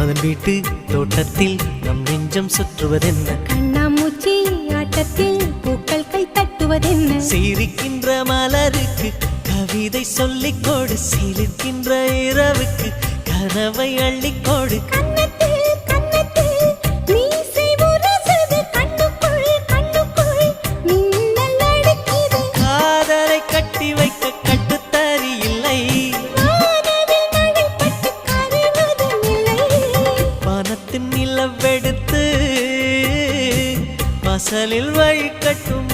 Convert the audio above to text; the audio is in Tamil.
மன்மதன் வீட்டு தோட்டத்தில் நம் நெஞ்சம் சுற்றுவதென்ன கண்ணாமூச்சி ஆட்டத்தில் பூக்கள் கை தட்டுவதென்ன சிரிக்கின்ற மலருக்கு கவிதை சொல்லிக்கோடு சிலிர்க்கின்ற இரவுக்கு கனவை அள்ளிக்கோடு காதலை கட்டி வைக்க கட்டுத்தறி இல்லை வானத்தின் நிலவெடுத்து வாசலில் வழி கட்டும்